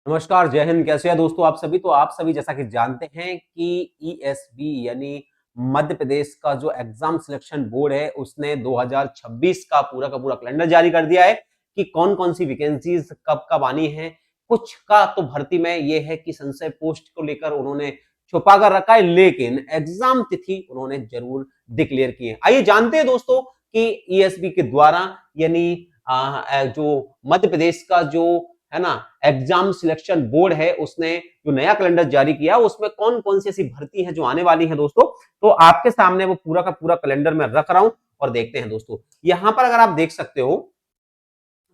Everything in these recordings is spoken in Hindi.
नमस्कार, जय हिंद। कैसे हैं दोस्तों आप सभी? तो आप सभी जैसा कि जानते हैं कि ईएसबी यानी मध्य प्रदेश का जो एग्जाम सिलेक्शन बोर्ड है, उसने 2026 का पूरा कैलेंडर जारी कर दिया है कि कौन-कौन सी वैकेंसीज कब-कब आनी है। कुछ का तो भर्ती में ये है कि संशय पोस्ट को लेकर उन्होंने छुपा कर रखा है, लेकिन एग्जाम तिथि उन्होंने जरूर डिक्लेयर की है। आइए जानते हैं दोस्तों कि ईएसबी के द्वारा यानी जो मध्य प्रदेश का जो है ना एग्जाम सिलेक्शन बोर्ड है, उसने जो नया कैलेंडर जारी किया उसमें कौन कौन सी ऐसी भर्ती है जो आने वाली है दोस्तों। तो आपके सामने वो पूरा का पूरा कैलेंडर मैं रख रहा हूं और देखते हैं दोस्तों। यहां पर अगर आप देख सकते हो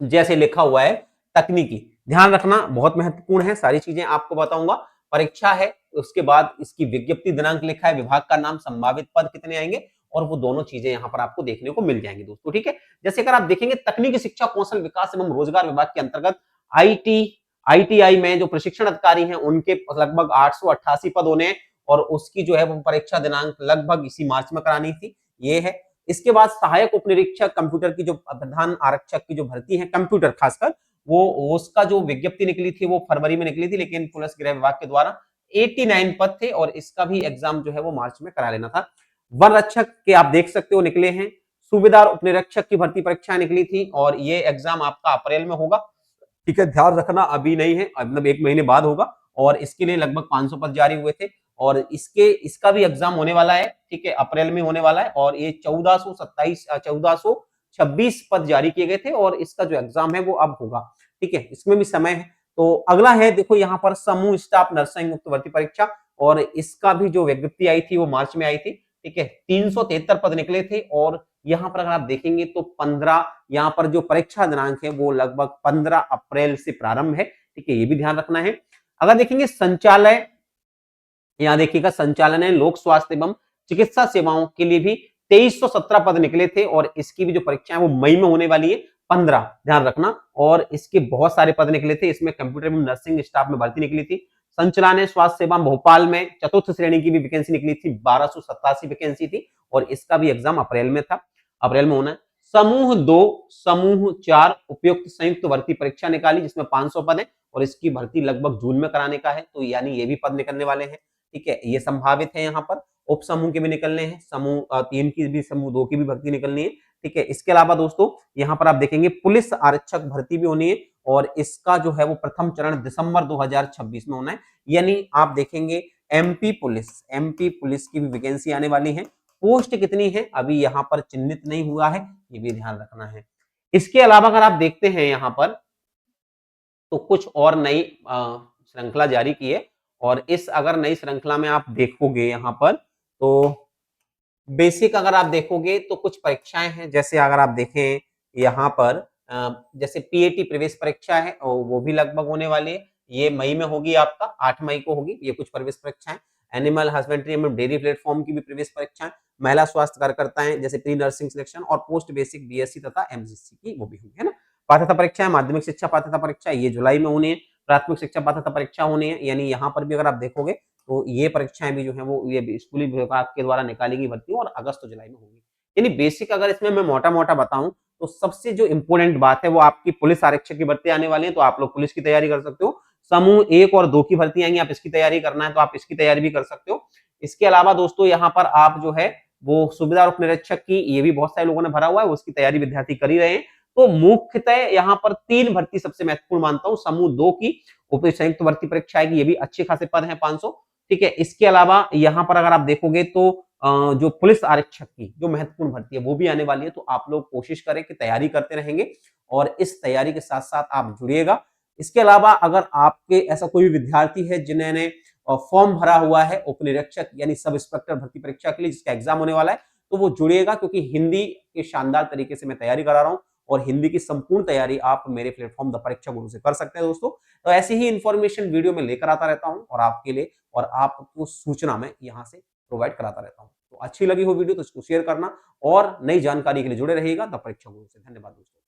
जैसे लिखा हुआ है तकनीकी, ध्यान रखना बहुत महत्वपूर्ण है, सारी चीजें आपको बताऊंगा। परीक्षा है, उसके बाद इसकी विज्ञप्ति दिनांक लिखा है, विभाग का नाम, संभावित पद कितने आएंगे, और वो दोनों चीजें यहां पर आपको देखने को मिल जाएंगी दोस्तों। ठीक है, जैसे अगर आप देखेंगे तकनीकी शिक्षा कौशल विकास एवं रोजगार विभाग के अंतर्गत आईटी आईटीआई में जो प्रशिक्षण अधिकारी हैं उनके लगभग 888 पद होने हैं, और उसकी जो है वो परीक्षा दिनांक लगभग इसी मार्च में करानी थी, ये है। इसके बाद सहायक उप निरीक्षक कंप्यूटर की जो प्रधान आरक्षक की जो भर्ती है कंप्यूटर खासकर, वो उसका जो विज्ञप्ति निकली थी वो फरवरी में निकली थी, लेकिन पुलिस गृह विभाग के द्वारा 89 पद थे और इसका भी एग्जाम जो है वो मार्च में करा लेना था। वन रक्षक के आप देख सकते हो निकले हैं, सूबेदार उप निरीक्षक की भर्ती परीक्षा निकली थी और ये एग्जाम आपका अप्रैल में होगा। ठीक है, ध्यान रखना अभी नहीं है, मतलब 1 महीने बाद होगा, और इसके लिए लगभग 500 पद जारी हुए थे और इसका भी एग्जाम होने वाला है। ठीक है, अप्रैल में होने वाला है और ये 1426 पद जारी किए गए थे और इसका जो एग्जाम है वो अब होगा। ठीक है, इसमें भी समय है। तो अगला है, देखो यहाँ पर समूह स्टाफ नर्सिंग मुक्त भर्ती परीक्षा, और इसका भी जो विज्ञप्ति आई थी वो मार्च में आई थी। ठीक है, 373 पद निकले थे और यहाँ पर अगर आप देखेंगे तो 15, यहाँ पर जो परीक्षा दिनांक है वो लगभग 15 अप्रैल से प्रारंभ है। ठीक है, ये भी ध्यान रखना है। अगर देखेंगे संचालय, यहाँ देखिएगा संचालय लोक स्वास्थ्य एवं चिकित्सा सेवाओं के लिए भी 2317 पद निकले थे और इसकी भी जो परीक्षा है वो मई में होने वाली है, 15, ध्यान रखना। और इसके बहुत सारे पद निकले थे, इसमें कंप्यूटर एवं नर्सिंग स्टाफ में भर्ती निकली थी। संचालय स्वास्थ्य सेवा भोपाल में चतुर्थ श्रेणी की भी वैकेंसी निकली थी, 1287 वैकेंसी थी और इसका भी एग्जाम अप्रैल में था, अप्रैल में होना है। समूह 2, समूह 4 उपयुक्त संयुक्त भर्ती परीक्षा निकाली जिसमें 500 पद है और इसकी भर्ती लगभग जून में कराने का है, तो यानी ये भी पद निकलने वाले हैं। ठीक है, ये संभावित है। यहाँ पर उप समूह के भी निकलने हैं, समूह 3 की भी, समूह 2 की भी भर्ती निकलनी है। ठीक है, इसके अलावा दोस्तों यहाँ पर आप देखेंगे पुलिस आरक्षक भर्ती भी होनी है और इसका जो है वो प्रथम चरण दिसंबर 2026 में होना है। यानी आप देखेंगे एमपी पुलिस की भी वैकेंसी आने वाली है। पोस्ट कितनी है अभी यहाँ पर चिन्हित नहीं हुआ है, ये भी ध्यान रखना है। इसके अलावा अगर आप देखते हैं यहाँ पर तो कुछ और नई श्रृंखला जारी की है और इस अगर नई श्रृंखला में आप देखोगे यहाँ पर तो बेसिक अगर आप देखोगे तो कुछ परीक्षाएं हैं, जैसे अगर आप देखें यहाँ पर जैसे पीएटी प्रवेश परीक्षा है और वो भी लगभग होने वाली है, ये मई में होगी, आपका 8 मई को होगी। ये कुछ प्रवेश परीक्षाएं, एनिमल हस्बेंड्री एवं डेयरी प्लेटफॉर्म की भी प्रवेश परीक्षाएं, महिला स्वास्थ्य कार्यकर्ताएं जैसे प्री नर्सिंग सिलेक्शन और पोस्ट बेसिक बीएससी तथा एमजीसी की वो भी होगी, है ना। पात्रता परीक्षा है, माध्यमिक शिक्षा पात्रता परीक्षा, ये जुलाई में होनी है। प्राथमिक शिक्षा पात्रता परीक्षा होनी है, यानी यहाँ पर भी अगर आप देखोगे तो ये परीक्षाएं भी जो है वो ये स्कूली विभाग के द्वारा निकाली गई भर्ती और अगस्त और जुलाई में होगी। यानी बेसिक अगर इसमें मैं मोटा मोटा बताऊं तो सबसे जो इंपॉर्टेंट बात है वो आपकी पुलिस आरक्षक की भर्ती आने वाली है, तो आप लोग पुलिस की तैयारी कर सकते हो। समूह 1 और 2 की भर्ती आएंगी, आप इसकी तैयारी करना है तो आप इसकी तैयारी भी कर सकते हो। इसके अलावा दोस्तों यहाँ पर आप जो है वो सूबेदार उप निरीक्षक की, ये भी बहुत सारे लोगों ने भरा हुआ है, उसकी तैयारी विद्यार्थी कर ही रहे हैं। तो मुख्यतः यहाँ पर 3 भर्ती सबसे महत्वपूर्ण मानता हूँ, समूह 2 की उप संयुक्त भर्ती परीक्षा आएगी, ये भी अच्छे खासे पद है 500। ठीक है, इसके अलावा यहाँ पर अगर आप देखोगे तो जो पुलिस आरक्षक की जो महत्वपूर्ण भर्ती है वो भी आने वाली है, तो आप लोग कोशिश करें कि तैयारी करते रहेंगे और इस तैयारी के साथ साथ आप जुड़िएगा। इसके अलावा अगर आपके ऐसा कोई भी विद्यार्थी है जिन्होंने फॉर्म भरा हुआ है उप निरीक्षक यानी सब इंस्पेक्टर भर्ती परीक्षा के लिए जिसका एग्जाम होने वाला है, तो वो जुड़िएगा, क्योंकि हिंदी के शानदार तरीके से मैं तैयारी करा रहा हूँ और हिंदी की संपूर्ण तैयारी आप मेरे प्लेटफॉर्म द परीक्षा गुरु से कर सकते हैं दोस्तों। तो ऐसी ही इंफॉर्मेशन वीडियो में लेकर आता रहता हूँ और आपके लिए, और आपको सूचना मैं यहाँ से प्रोवाइड कराता रहता हूँ। तो अच्छी लगी हो वीडियो तो इसको शेयर करना और नई जानकारी के लिए जुड़े रहिएगा द परीक्षा गुरु से। धन्यवाद दोस्तों।